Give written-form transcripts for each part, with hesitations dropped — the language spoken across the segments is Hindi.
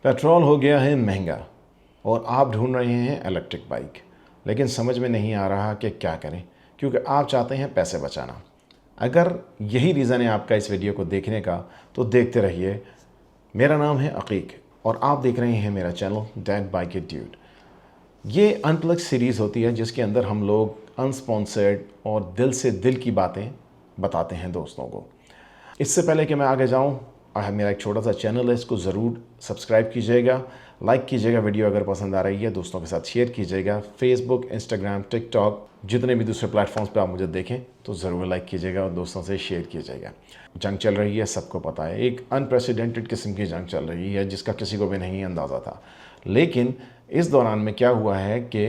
पेट्रोल हो गया है महंगा और आप ढूंढ रहे हैं इलेक्ट्रिक बाइक, लेकिन समझ में नहीं आ रहा कि क्या करें, क्योंकि आप चाहते हैं पैसे बचाना। अगर यही रीज़न है आपका इस वीडियो को देखने का, तो देखते रहिए। मेरा नाम है अकीक और आप देख रहे हैं मेरा channel dad bike it dude. ये अनप्लग सीरीज़ होती है जिसके अंदर हम लोग अनस्पॉन्सर्ड और दिल से दिल की बातें बताते हैं दोस्तों को। इससे पहले कि मैं आगे जाऊं, मेरा एक छोटा सा चैनल है, इसको ज़रूर सब्सक्राइब कीजिएगा, लाइक कीजिएगा, वीडियो अगर पसंद आ रही है दोस्तों के साथ शेयर कीजिएगा। फेसबुक, इंस्टाग्राम, टिकटॉक, जितने भी दूसरे प्लेटफॉर्म्स पे आप मुझे देखें तो ज़रूर लाइक कीजिएगा और दोस्तों से शेयर कीजिएगा। जंग चल रही है, सबको पता है, एक अनप्रेसिडेंटेड किस्म की जंग चल रही है जिसका किसी को भी नहीं अंदाज़ा था। लेकिन इस दौरान में क्या हुआ है कि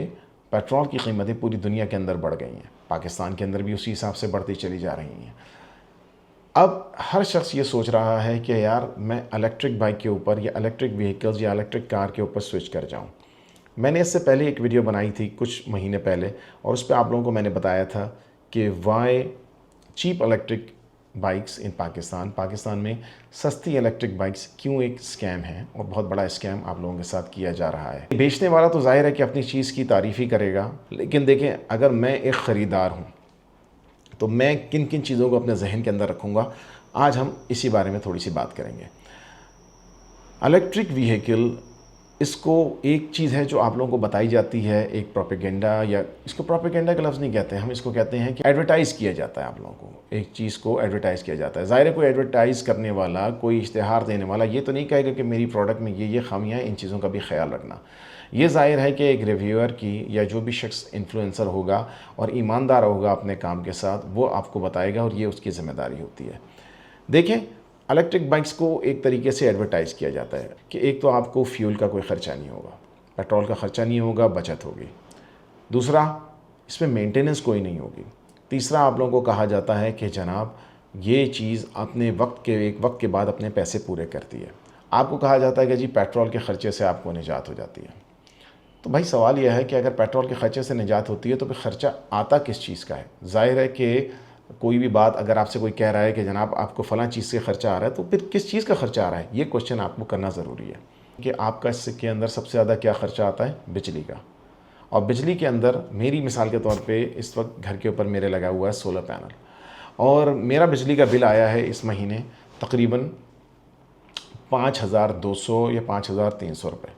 पेट्रोल की कीमतें पूरी दुनिया के अंदर बढ़ गई हैं, पाकिस्तान के अंदर भी उसी हिसाब से बढ़ती चली जा रही हैं। अब हर शख्स ये सोच रहा है कि यार मैं इलेक्ट्रिक बाइक के ऊपर या इलेक्ट्रिक व्हीकल्स या इलेक्ट्रिक कार के ऊपर स्विच कर जाऊं। मैंने इससे पहले एक वीडियो बनाई थी कुछ महीने पहले, और उस पर आप लोगों को मैंने बताया था कि why cheap electric bikes in Pakistan में सस्ती इलेक्ट्रिक बाइक्स क्यों एक स्कैम है, और बहुत बड़ा स्कैम आप लोगों के साथ किया जा रहा है। बेचने वाला तो जाहिर है कि अपनी चीज़ की तारीफ़ ही करेगा, लेकिन देखें, अगर मैं एक ख़रीदार हूँ तो मैं किन किन चीज़ों को अपने जहन के अंदर रखूँगा, आज हम इसी बारे में थोड़ी सी बात करेंगे। इलेक्ट्रिक व्हीकल, इसको एक चीज़ है जो आप लोगों को बताई जाती है, एक प्रोपेगेंडा, या इसको प्रोपेगेंडा का लफ्ज़ नहीं कहते, हम इसको कहते हैं कि एडवर्टाइज़ किया जाता है। आप लोगों को एक चीज़ को एडवर्टाइज़ किया जाता है। ज़ाहिर है कोई एडवर्टाइज़ करने वाला, कोई इश्तिहार देने वाला ये तो नहीं कहेगा कि मेरी प्रोडक्ट में ये खामियाँ हैं, इन चीज़ों का भी ख्याल रखना। ये ज़ाहिर है कि एक रिव्यूअर की या जो भी शख्स इन्फ्लुएंसर होगा और ईमानदार होगा अपने काम के साथ, वो आपको बताएगा और ये उसकी ज़िम्मेदारी होती है। देखें, इलेक्ट्रिक बाइक्स को एक तरीके से एडवर्टाइज़ किया जाता है कि एक तो आपको फ्यूल का कोई ख़र्चा नहीं होगा, पेट्रोल का ख़र्चा नहीं होगा, बचत होगी। दूसरा, इसमें मेंटेनेंस कोई नहीं होगी। तीसरा, आप लोगों को कहा जाता है कि जनाब ये चीज़ अपने एक वक्त के बाद अपने पैसे पूरे करती है। आपको कहा जाता है कि जी पेट्रोल के ख़र्चे से आपको निजात हो जाती है। तो भाई सवाल यह है कि अगर पेट्रोल के ख़र्चे से निजात होती है तो फिर ख़र्चा आता किस चीज़ का है? ज़ाहिर है कि कोई भी बात अगर आपसे कोई कह रहा है कि जनाब आपको फ़लाँ चीज़ से ख़र्चा आ रहा है, तो फिर किस चीज़ का ख़र्चा आ रहा है, ये क्वेश्चन आपको करना ज़रूरी है कि आपका इसके अंदर सबसे ज़्यादा क्या ख़र्चा आता है? बिजली का। और बिजली के अंदर मेरी मिसाल के तौर पे इस वक्त घर के ऊपर मेरे लगा हुआ है सोलर पैनल, और मेरा बिजली का बिल आया है इस महीने तकरीबन 5,200 या 5,300 रुपये,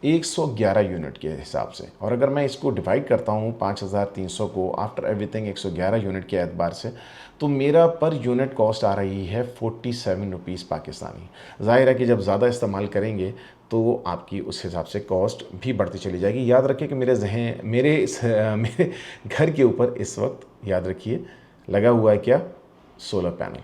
111 यूनिट के हिसाब से। और अगर मैं इसको डिवाइड करता हूँ 5,300 को आफ्टर एवरीथिंग 111 यूनिट के एतबार से, तो मेरा पर यूनिट कॉस्ट आ रही है 47 रुपीज़ पाकिस्तानी। ज़ाहिर है कि जब ज़्यादा इस्तेमाल करेंगे तो आपकी उस हिसाब से कॉस्ट भी बढ़ती चली जाएगी। याद रखिए कि मेरे घर के ऊपर इस वक्त, याद रखिए, लगा हुआ है क्या? Solar panel.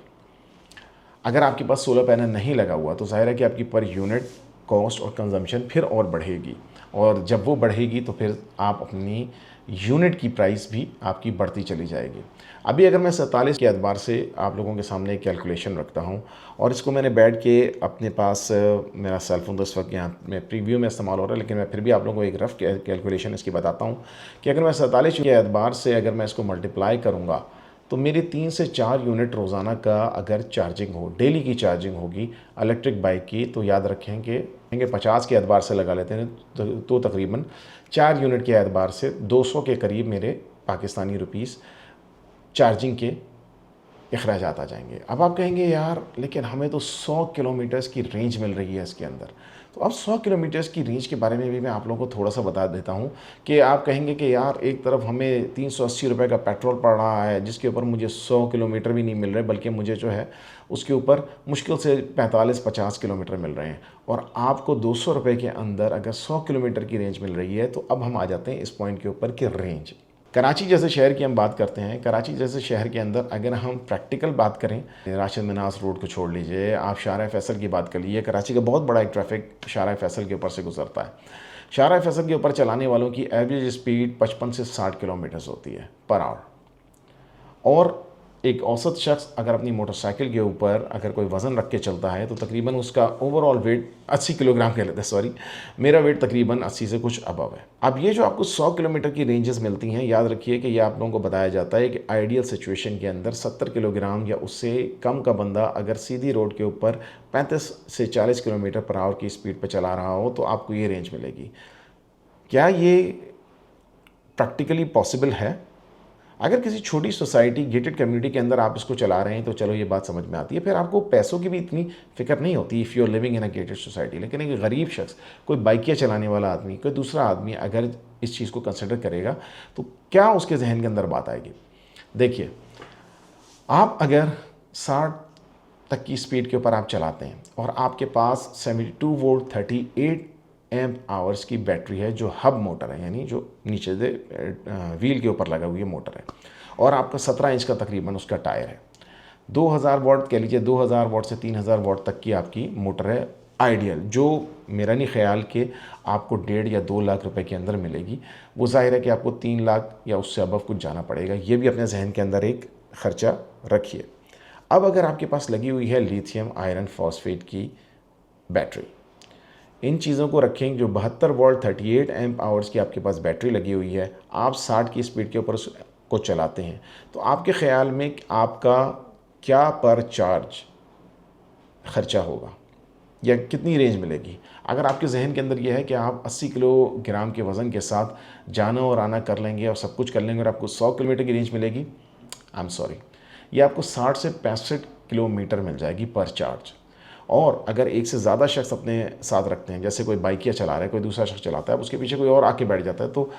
अगर आपके पास सोलर पैनल नहीं लगा हुआ तो ज़ाहिर है कि आपकी पर यूनिट कॉस्ट और कंजम्पशन फिर और बढ़ेगी, और जब वो बढ़ेगी तो फिर आप अपनी यूनिट की प्राइस भी आपकी बढ़ती चली जाएगी। अभी अगर मैं 47 के एतबार से आप लोगों के सामने एक कैलकुलेशन रखता हूँ, और इसको मैंने बैठ के अपने पास, मेरा सेलफोन तो इस वक्त यहाँ में प्रीव्यू में इस्तेमाल हो रहा है, लेकिन मैं फिर भी आप लोगों को एक रफ़ कैलकुलेशन इसकी बताता हूँ कि अगर मैं 47 के एतबार से अगर मैं इसको मल्टीप्लाई करूँगा तो मेरे 3 से 4 यूनिट रोज़ाना का अगर चार्जिंग हो, डेली की चार्जिंग होगी इलेक्ट्रिक बाइक की, तो याद रखेंगे 50 के एतबार से लगा लेते हैं तो तकरीबन 4 यूनिट के एतबार से 200 के करीब मेरे पाकिस्तानी रुपीस चार्जिंग के अखराजात आ जाएंगे। अब आप कहेंगे यार लेकिन हमें तो 100 किलोमीटर्स की रेंज मिल रही है इसके अंदर। तो अब 100 किलोमीटर्स की रेंज के बारे में भी मैं आप लोगों को थोड़ा सा बता देता हूँ कि आप कहेंगे कि यार एक तरफ हमें 380 रुपये का पेट्रोल पड़ रहा है जिसके ऊपर मुझे 100 किलोमीटर भी नहीं मिल रहे, बल्कि मुझे जो है उसके ऊपर मुश्किल से 45-50 किलोमीटर मिल रहे हैं, और आपको 200 रुपये के अंदर अगर 100 किलोमीटर की रेंज मिल रही है। तो अब हम आ जाते हैं इस पॉइंट के ऊपर कि रेंज। कराची जैसे शहर की हम बात करते हैं, कराची जैसे शहर के अंदर अगर हम प्रैक्टिकल बात करें, राशिद मिनास रोड को छोड़ लीजिए, आप शाहरा फैसल की बात कर लीजिए। कराची का बहुत बड़ा एक ट्रैफिक शाहरा फैसल के ऊपर से गुजरता है। शाहरा फैसल के ऊपर चलाने वालों की एवरेज स्पीड 55 से 60 किलोमीटर्स होती है पर आवर, और एक औसत शख्स अगर अपनी मोटरसाइकिल के ऊपर अगर कोई वज़न रख के चलता है तो तकरीबन उसका ओवरऑल वेट 80 किलोग्राम कह लेते हैं, सॉरी, मेरा वेट तकरीबन 80 से कुछ अबव है। अब ये जो आपको 100 किलोमीटर की रेंजेस मिलती हैं, याद रखिए कि ये आप लोगों को बताया जाता है कि आइडियल सिचुएशन के अंदर 70 किलोग्राम या उससे कम का बंदा अगर सीधी रोड के ऊपर 35 से 40 किलोमीटर पर आवर की स्पीड पर चला रहा हो तो आपको ये रेंज मिलेगी। क्या ये प्रैक्टिकली पॉसिबल है? अगर किसी छोटी सोसाइटी गेटेड कम्युनिटी के अंदर आप इसको चला रहे हैं तो चलो ये बात समझ में आती है, फिर आपको पैसों की भी इतनी फिक्र नहीं होती if you are living in a gated society. लेकिन एक गरीब शख्स, कोई बाइकियाँ चलाने वाला आदमी, कोई दूसरा आदमी अगर इस चीज़ को कंसिडर करेगा तो क्या उसके जहन के अंदर बात आएगी? देखिए, आप अगर 60 तक की स्पीड के ऊपर आप चलाते हैं और आपके पास 72 वोल्ट 38 एम्प आवर्स की बैटरी है जो हब मोटर है, यानी जो नीचे से व्हील के ऊपर लगा हुई मोटर है, और आपका 17 इंच का तकरीबन उसका टायर है, 2000 वाट कह लीजिए, 2000 वाट से 3000 वाट तक की आपकी मोटर है आइडियल, जो मेरा नहीं ख्याल कि आपको 1.5 या 2 लाख रुपए के अंदर मिलेगी। वो जाहिर है कि आपको 3 लाख या उससे अबव कुछ जाना पड़ेगा। ये भी अपने जहन के अंदर एक ख़र्चा रखिए। अब अगर आपके पास लगी हुई है लिथियम आयरन फॉस्फेट की बैटरी, इन चीज़ों को रखें, जो 72 वोल्ट 38 एम्प आवर्स की आपके पास बैटरी लगी हुई है, आप 60 की स्पीड के ऊपर उसको चलाते हैं, तो आपके ख़्याल में आपका क्या पर चार्ज ख़र्चा होगा या कितनी रेंज मिलेगी? अगर आपके जहन के अंदर यह है कि आप 80 किलोग्राम के वज़न के साथ जाना और आना कर लेंगे और सब कुछ कर लेंगे और आपको 100 किलोमीटर की रेंज मिलेगी, आई एम सॉरी, ये आपको 60 से 65 किलोमीटर मिल जाएगी पर चार्ज। और अगर एक से ज़्यादा शख्स अपने साथ रखते हैं, जैसे कोई बाइकिया चला रहा है, कोई दूसरा शख्स चलाता है, उसके पीछे कोई और आके बैठ जाता है, तो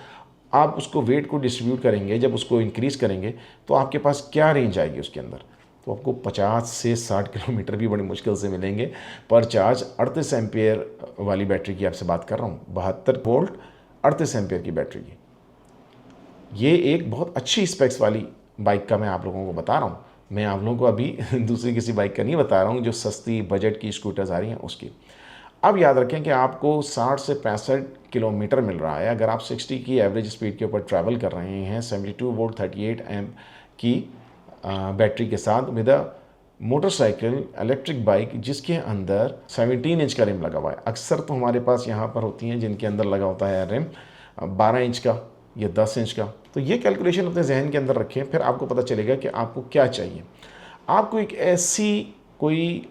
आप उसको वेट को डिस्ट्रीब्यूट करेंगे, जब उसको इंक्रीज़ करेंगे तो आपके पास क्या रेंज आएगी उसके अंदर? तो आपको 50 से 60 किलोमीटर भी बड़ी मुश्किल से मिलेंगे पर चार्ज। 38 एम्पेयर वाली बैटरी की आपसे बात कर रहा हूँ, 72 वोल्ट 38 एम्पेयर की बैटरी की। ये एक बहुत अच्छी स्पेक्स वाली बाइक का मैं आप लोगों को बता रहा हूँ। मैं आप लोगों को अभी दूसरी किसी बाइक का नहीं बता रहा हूँ, जो सस्ती बजट की स्कूटर्स आ रही हैं उसकी। अब याद रखें कि आपको 60 से 65 किलोमीटर मिल रहा है। अगर आप 60 की एवरेज स्पीड के ऊपर ट्रैवल कर रहे हैं 72 वोल्ट 38 एम्प की बैटरी के साथ with a motorcycle electric bike जिसके अंदर 17 इंच का रिम लगा हुआ है। अक्सर तो हमारे पास यहाँ पर होती हैं जिनके अंदर लगा होता है रिम 12 इंच का या 10 इंच का। तो ये कैलकुलेशन अपने जहन के अंदर रखें, फिर आपको पता चलेगा कि आपको क्या चाहिए। आपको एक ऐसी कोई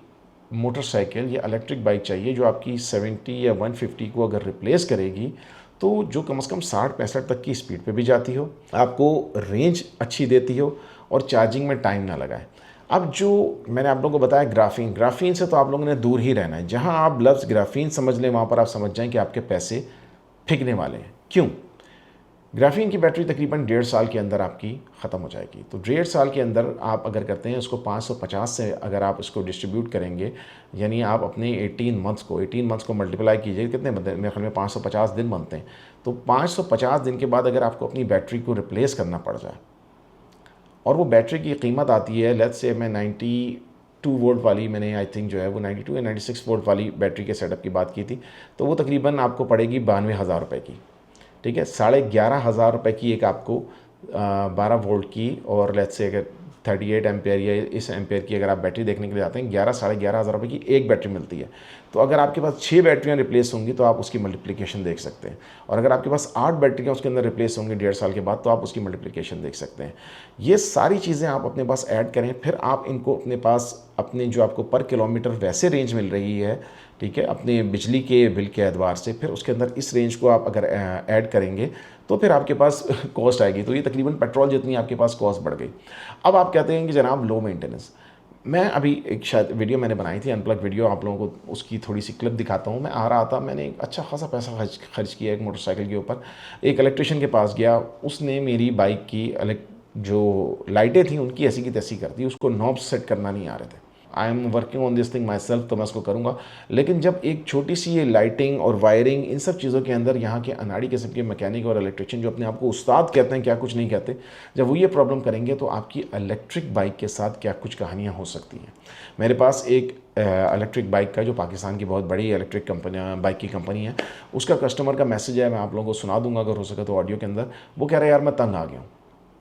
मोटरसाइकिल या इलेक्ट्रिक बाइक चाहिए जो आपकी 70 या 150 को अगर रिप्लेस करेगी, तो जो कम से कम 60-65 तक की स्पीड पे भी जाती हो, आपको रेंज अच्छी देती हो और चार्जिंग में टाइम ना लगाए। अब जो मैंने आप लोगों को बताया ग्राफीन से तो आप लोगों ने दूर ही रहना है। जहाँ आप लफ्ज़ ग्राफीन समझ लें वहाँ पर आप समझ जाएँ कि आपके पैसे फेंकने वाले हैं। क्यों? ग्राफीन की बैटरी तकरीबन 1.5 साल के अंदर आपकी ख़त्म हो जाएगी। तो 1.5 साल के अंदर आप अगर करते हैं उसको 550 से अगर आप इसको डिस्ट्रीब्यूट करेंगे, यानी आप अपने 18 मंथ्स को मल्टीप्लाई कीजिए, कितने बनते हैं? मेरे ख्याल में 550 दिन बनते हैं। तो 550 दिन के बाद अगर आपको अपनी बैटरी को रिप्लेस करना पड़ जाए और वो बैटरी की कीमत आती है, लेट्स से मैं 92 वोल्ट वाली, मैंने आई थिंक जो है वो 92 या 96 वोल्ट वाली बैटरी के सेटअप की बात की थी, तो वो तकरीबन आपको पड़ेगी 92,000 रुपये की। ठीक है, 11,500 रुपये की एक आपको 12 वोल्ट की और लेट्स से अगर 38 एम्पेयर या इस एम्पेयर की अगर आप बैटरी देखने के लिए आते हैं 11,500 रुपये की एक बैटरी मिलती है। तो अगर आपके पास 6 बैटरियाँ रिप्लेस होंगी तो आप उसकी मल्टीप्लिकेशन देख सकते हैं, और अगर आपके पास 8 बैटरियाँ उसके अंदर रिप्लेस होंगी 1.5 साल के बाद तो आप उसकी मल्टीप्लिकेशन देख सकते हैं। ये सारी चीज़ें आप अपने पास ऐड करें, फिर आप इनको अपने पास अपने जो आपको पर किलोमीटर वैसे रेंज मिल रही है, ठीक है, अपने बिजली के बिल के एतबार से, फिर उसके अंदर इस रेंज को आप अगर ऐड करेंगे तो फिर आपके पास कॉस्ट आएगी। तो ये तकरीबन पेट्रोल जितनी आपके पास कॉस्ट बढ़ गई। अब आप कहते हैं कि जनाब लो मेंटेनेंस। मैं अभी एक शायद वीडियो मैंने बनाई थी अनप्लग वीडियो, आप लोगों को उसकी थोड़ी सी क्लिप दिखाता हूँ। मैं आ रहा था, मैंने एक अच्छा खासा पैसा खर्च किया एक मोटरसाइकिल के ऊपर। एक इलेक्ट्रिशियन के पास गया, उसने मेरी बाइक की जो लाइटें थी उनकी ऐसी की तैसी कर दी, उसको नॉब्स सेट करना नहीं आ रहे थे। I am working on this thing my self, तो मैं उसको करूँगा। लेकिन जब एक छोटी सी ये लाइटिंग और वायरिंग इन सब चीज़ों के अंदर यहाँ के अनाड़ी किस्म के मैकेनिक और इलेक्ट्रिशियन जो अपने आप को उस्ताद कहते हैं, क्या कुछ नहीं कहते, जब वो ये प्रॉब्लम करेंगे तो आपकी इलेक्ट्रिक बाइक के साथ क्या कुछ कहानियाँ हो सकती हैं। मेरे पास एक इलेक्ट्रिक बाइक का जो पाकिस्तान की बहुत बड़ी इलेक्ट्रिक कंपनी बाइक की कंपनी है, उसका कस्टमर का मैसेज है, मैं आप लोगों को सुना दूंगा अगर हो सके तो ऑडियो के अंदर। वो कह रहे हैं यार मैं तंग आ गया हूँ,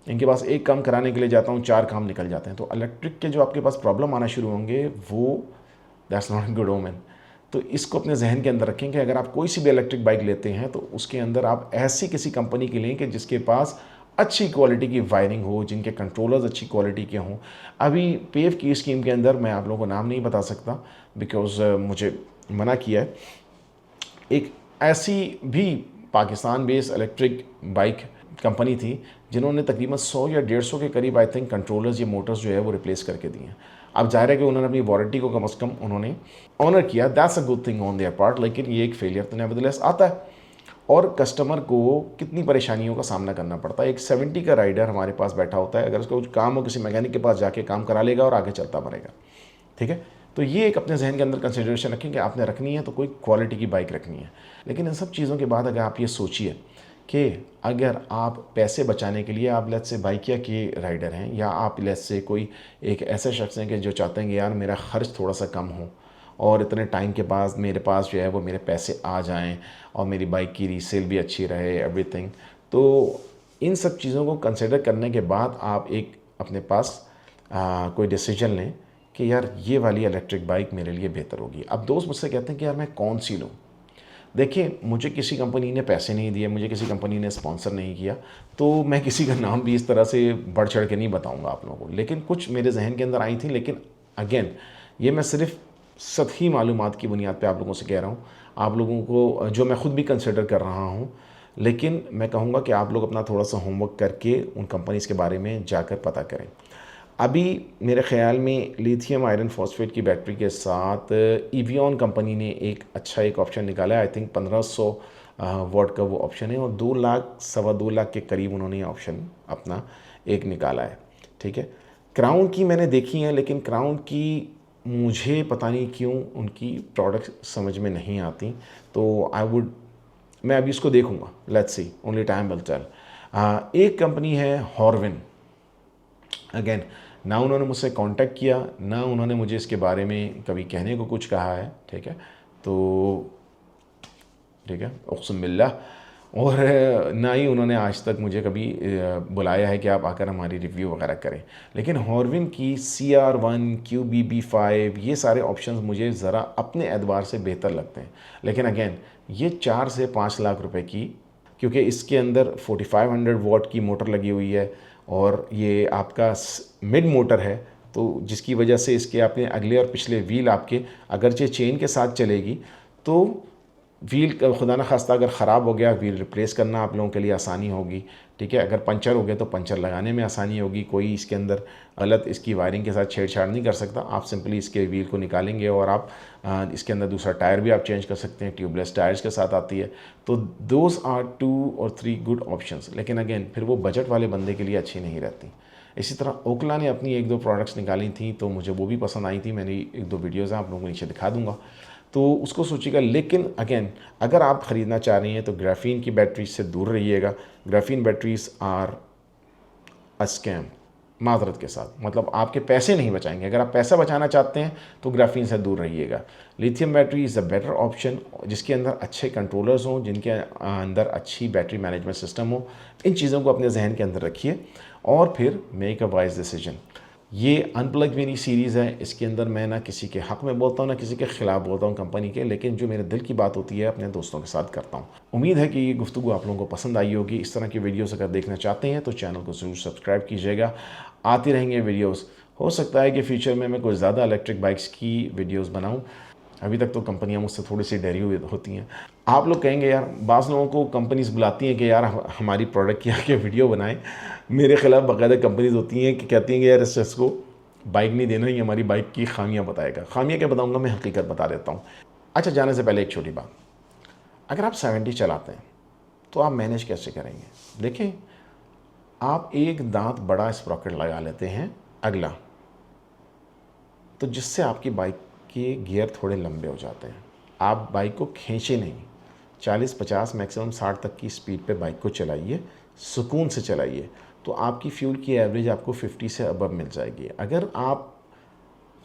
इनके पास एक काम कराने के लिए जाता हूँ 4 काम निकल जाते हैं। तो इलेक्ट्रिक के जो आपके पास प्रॉब्लम आना शुरू होंगे वो दैट्स नॉट गुड ओमेन। तो इसको अपने जहन के अंदर रखें कि अगर आप कोई सी भी इलेक्ट्रिक बाइक लेते हैं तो उसके अंदर आप ऐसी किसी कंपनी की लें कि जिसके पास अच्छी क्वालिटी की वायरिंग हो, जिनके कंट्रोलर्स अच्छी क्वालिटी के हों। अभी पेव की स्कीम के अंदर मैं आप लोगों को नाम नहीं बता सकता बिकॉज मुझे मना किया है। एक ऐसी भी Pakistan based electric bike company थी जिन्होंने तकरीबन 100 या 150 के करीब आई थिंक कंट्रोलर्स या मोटर्स जो है वो रिप्लेस करके दिए हैं। अब जाहिर है कि उन्होंने अपनी वारंटी को कम से कम उन्होंने ऑनर किया, that's a good thing on their part. लेकिन ये एक फेलियर तो नेवरदलेस आता है और कस्टमर को कितनी परेशानियों का सामना करना पड़ता है। एक 70 का राइडर हमारे पास बैठा होता है, अगर उसको कुछ काम हो किसी मैकेनिक के पास जाके काम करा लेगा और आगे चलता मरेगा। ठीक है, तो ये एक अपने जहन के अंदर कंसिडरेशन रखें कि आपने रखनी है तो कोई क्वालिटी की बाइक रखनी है। लेकिन इन सब चीज़ों के बाद अगर आप ये सोचिए कि अगर आप पैसे बचाने के लिए आप लेट्स से बाइकिया के राइडर हैं या आप लेट्स से कोई एक ऐसे शख्स हैं कि जो चाहते हैं कि यार मेरा खर्च थोड़ा सा कम हो और इतने टाइम के बाद मेरे पास जो है वो मेरे पैसे आ जाएं और मेरी बाइक की रीसेल भी अच्छी रहे एवरीथिंग। तो इन सब चीज़ों को कंसिडर करने के बाद आप एक अपने पास कोई डिसीजन लें कि यार ये वाली इलेक्ट्रिक बाइक मेरे लिए बेहतर होगी। अब दोस्त मुझसे कहते हैं कि यार मैं कौन सी लूँ। देखिए, मुझे किसी कंपनी ने पैसे नहीं दिए, मुझे किसी कंपनी ने स्पॉन्सर नहीं किया, तो मैं किसी का नाम भी इस तरह से बढ़ चढ़ के नहीं बताऊंगा आप लोगों को। लेकिन कुछ मेरे जहन के अंदर आई थी। लेकिन अगेन ये मैं सिर्फ सतही मालूमात की बुनियाद पे आप लोगों से कह रहा हूँ, आप लोगों को जो मैं ख़ुद भी कंसिडर कर रहा हूँ। लेकिन मैं कहूँगा कि आप लोग अपना थोड़ा सा होमवर्क करके उन कंपनीज़ के बारे में जाकर पता करें। अभी मेरे ख़्याल में लिथियम आयरन फॉस्फेट की बैटरी के साथ एवियन कंपनी ने एक ऑप्शन निकाला है। आई थिंक 1500 वॉट का वो ऑप्शन है और 2 लाख सवा 2 लाख के करीब उन्होंने ऑप्शन अपना एक निकाला है। ठीक है, क्राउन की मैंने देखी है, लेकिन क्राउन की मुझे पता नहीं क्यों उनकी प्रोडक्ट समझ में नहीं आती। तो मैं अभी इसको देखूँगा, let's see, only time will tell. एक कंपनी है हॉर्विन। अगेन ना उन्होंने मुझसे कांटेक्ट किया, ना उन्होंने मुझे इसके बारे में कभी कहने को कुछ कहा है। ठीक है, तो ठीक है, उक़्सम बिल्लाह। और ना ही उन्होंने आज तक मुझे कभी बुलाया है कि आप आकर हमारी रिव्यू वगैरह करें। लेकिन हॉर्विन की CR1 QBB5 ये सारे ऑप्शंस मुझे ज़रा अपने एतबार से बेहतर लगते हैं। लेकिन अगेन ये 4 से 5 लाख रुपए की, क्योंकि इसके अंदर 4500 वॉट की मोटर लगी हुई है और ये आपका मिड मोटर है, तो जिसकी वजह से इसके आपने अगले और पिछले व्हील आपके अगरचे चेन के साथ चलेगी, तो व्हील का खुदा न खास्ता अगर ख़राब हो गया, व्हील रिप्लेस करना आप लोगों के लिए आसानी होगी। ठीक है, अगर पंचर हो गया तो पंचर लगाने में आसानी होगी। कोई इसके अंदर गलत इसकी वायरिंग के साथ छेड़छाड़ नहीं कर सकता। आप सिंपली इसके व्हील को निकालेंगे और आप इसके अंदर दूसरा टायर भी आप चेंज कर सकते हैं, ट्यूबलेस टायर्स के साथ आती है। तो दोज आर 2 और 3 गुड ऑप्शंस। लेकिन अगेन फिर वो बजट वाले बंदे के लिए अच्छी नहीं रहती। इसी तरह ओखला ने अपनी 1-2 प्रोडक्ट्स निकाली थी, तो मुझे वो भी पसंद आई थी। मैंने 1-2 वीडियोज़ हैं, आप लोगों को नीचे दिखा दूँगा, तो उसको सोचिएगा। लेकिन अगेन अगर आप ख़रीदना चाह रही हैं तो ग्राफीन की बैटरीज से दूर रहिएगा। Graphene batteries are a scam, माजरत के साथ, मतलब आपके पैसे नहीं बचाएंगे। अगर आप पैसा बचाना चाहते हैं तो ग्राफीन से दूर रहिएगा। Lithium battery is a better option, जिसके अंदर अच्छे कंट्रोलर्स हों, जिनके अंदर अच्छी बैटरी मैनेजमेंट सिस्टम हो। इन चीज़ों को अपने जहन के अंदर रखिए और फिर मेक अ वाइज डिसीजन। ये अनप्लग मेरी सीरीज़ है, इसके अंदर मैं ना किसी के हक़ में बोलता हूँ ना किसी के ख़िलाफ़ बोलता हूँ कंपनी के, लेकिन जो मेरे दिल की बात होती है अपने दोस्तों के साथ करता हूँ। उम्मीद है कि ये गुफ्तगू आप लोगों को पसंद आई होगी। इस तरह की वीडियोस अगर देखना चाहते हैं तो चैनल को ज़रूर सब्सक्राइब कीजिएगा। आती रहेंगे वीडियोस। हो सकता है कि फ्यूचर में मैं कुछ ज़्यादा इलेक्ट्रिक बाइक्स की वीडियोज़ बनाऊँ। अभी तक तो कंपनियां मुझसे थोड़ी सी डरी हुई होती हैं। आप लोग कहेंगे यार, बाज़ लोगों को कंपनीज बुलाती हैं कि यार हमारी प्रोडक्ट की आके वीडियो बनाएं। मेरे ख़िलाफ़ बाकायदा कंपनीज होती हैं कि कहती हैं कि यार इस शख्स को बाइक नहीं देना, ये हमारी बाइक की खामियां बताएगा। खामियां क्या बताऊंगा, मैं हकीकत बता देता हूँ। अच्छा, जाने से पहले एक छोटी बात, अगर आप 70 चलाते हैं तो आप मैनेज कैसे करेंगे? देखें, आप एक दांत बड़ा स्प्रॉकेट लगा लेते हैं अगला, तो जिससे आपकी बाइक के गियर थोड़े लंबे हो जाते हैं। आप बाइक को खींचे नहीं, 40-50 मैक्सिमम 60 तक की स्पीड पे बाइक को चलाइए, सुकून से चलाइए, तो आपकी फ्यूल की एवरेज आपको 50 से अबव मिल जाएगी। अगर आप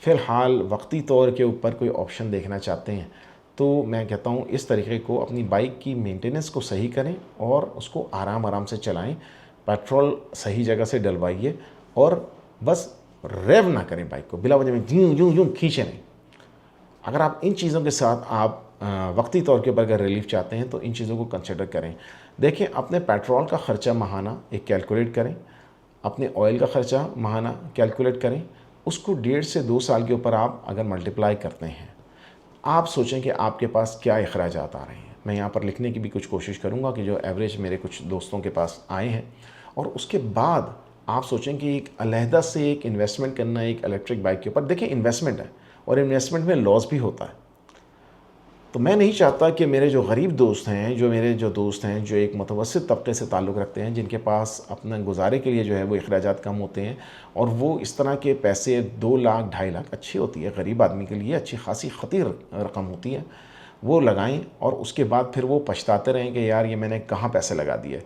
फ़िलहाल वक्ती तौर के ऊपर कोई ऑप्शन देखना चाहते हैं तो मैं कहता हूँ इस तरीके को अपनी बाइक की मेंटेनेंस को सही करें और उसको आराम आराम से चलाएं। पेट्रोल सही जगह से डलवाइए और बस रेव ना करें बाइक को, बिला वजह में यूं यूं यूं खींचे नहीं। अगर आप इन चीज़ों के साथ आप वक्ती तौर के ऊपर अगर रिलीफ चाहते हैं तो इन चीज़ों को कंसिडर करें। देखें, अपने पेट्रोल का ख़र्चा माहाना एक कैलकुलेट करें, अपने ऑयल का ख़र्चा माहाना कैलकुलेट करें, उसको 1.5 से 2 साल के ऊपर आप अगर मल्टीप्लाई करते हैं, आप सोचें कि आपके पास क्या अखराजात आ रहे हैं। मैं यहाँ पर लिखने की भी कुछ कोशिश करूँगा कि जो एवरेज मेरे कुछ दोस्तों के पास आए हैं, और उसके बाद आप सोचें कि एक अलहदा से एक इन्वेस्टमेंट करना एक इलेक्ट्रिक बाइक के ऊपर। देखिए, इन्वेस्टमेंट है और इन्वेस्टमेंट में लॉस भी होता है। तो मैं नहीं चाहता कि मेरे जो गरीब दोस्त हैं, जो दोस्त हैं जो एक मुतवस्सित तबके से ताल्लुक़ रखते हैं, जिनके पास अपना गुजारे के लिए जो है वो अखराजात कम होते हैं, और वो इस तरह के पैसे 2 लाख 2.5 लाख अच्छी होती है गरीब आदमी के लिए, अच्छी खासी ख़तीर रकम होती है, वो लगाएं और उसके बाद फिर वो पछताते रहें कि यार ये मैंने कहाँ पैसे लगा दिए,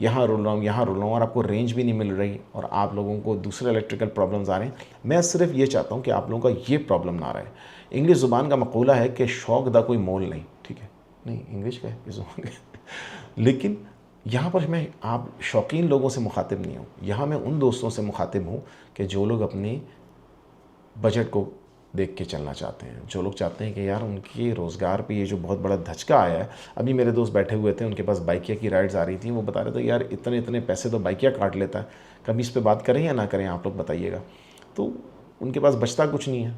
यहाँ रुल रहा हूँ, यहाँ रुल रहा हूँ, और आपको रेंज भी नहीं मिल रही और आप लोगों को दूसरे इलेक्ट्रिकल प्रॉब्लम्स आ रहे हैं। मैं सिर्फ ये चाहता हूँ कि आप लोगों का ये प्रॉब्लम ना रहे। इंग्लिश ज़ुबान का मक़ूला है कि शौक़ दा कोई मोल नहीं, ठीक है, नहीं इंग्लिश का है इस ज़ुबान का लेकिन यहाँ पर मैं आप शौकीन लोगों से मुखातिब नहीं हूँ, यहाँ मैं उन दोस्तों से मुखातिब हूँ कि जो लोग अपनी बजट को देख के चलना चाहते हैं, जो लोग चाहते हैं कि यार उनके रोज़गार पे ये जो बहुत बड़ा धचका आया है। अभी मेरे दोस्त बैठे हुए थे, उनके पास बाइकिया की राइड्स आ रही थी, वो बता रहे थे यार इतने इतने पैसे तो बाइकिया काट लेता है। कभी इस पे बात करें या ना करें, आप लोग बताइएगा। तो उनके पास बचता कुछ नहीं है।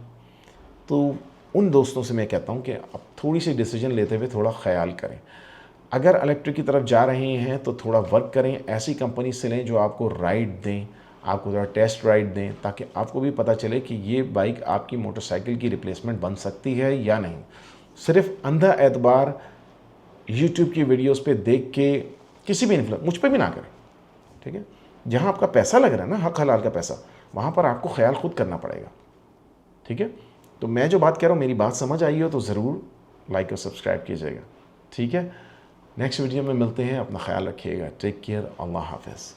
तो उन दोस्तों से मैं कहता हूँ कि अब थोड़ी सी डिसीजन लेते हुए थोड़ा ख्याल करें। अगर इलेक्ट्रिक की तरफ जा रहे हैं तो थोड़ा वर्क करें, ऐसी कंपनी से लें जो आपको राइड दें, आपको ज़रा टेस्ट राइड दें, ताकि आपको भी पता चले कि ये बाइक आपकी मोटरसाइकिल की रिप्लेसमेंट बन सकती है या नहीं। सिर्फ अंधा एतबार यूट्यूब की वीडियोस पे देख के किसी भी इन्फ्लुएंस मुझ पे भी ना करें, ठीक है। जहाँ आपका पैसा लग रहा है ना, हक हलाल का पैसा, वहाँ पर आपको ख्याल खुद करना पड़ेगा, ठीक है। तो मैं जो बात कह रहा हूँ, मेरी बात समझ आई हो तो ज़रूर लाइक और सब्सक्राइब कीजिएगा, ठीक है। नेक्स्ट वीडियो में मिलते हैं, अपना ख्याल रखिएगा, टेक केयर, अल्लाह हाफ़िज़।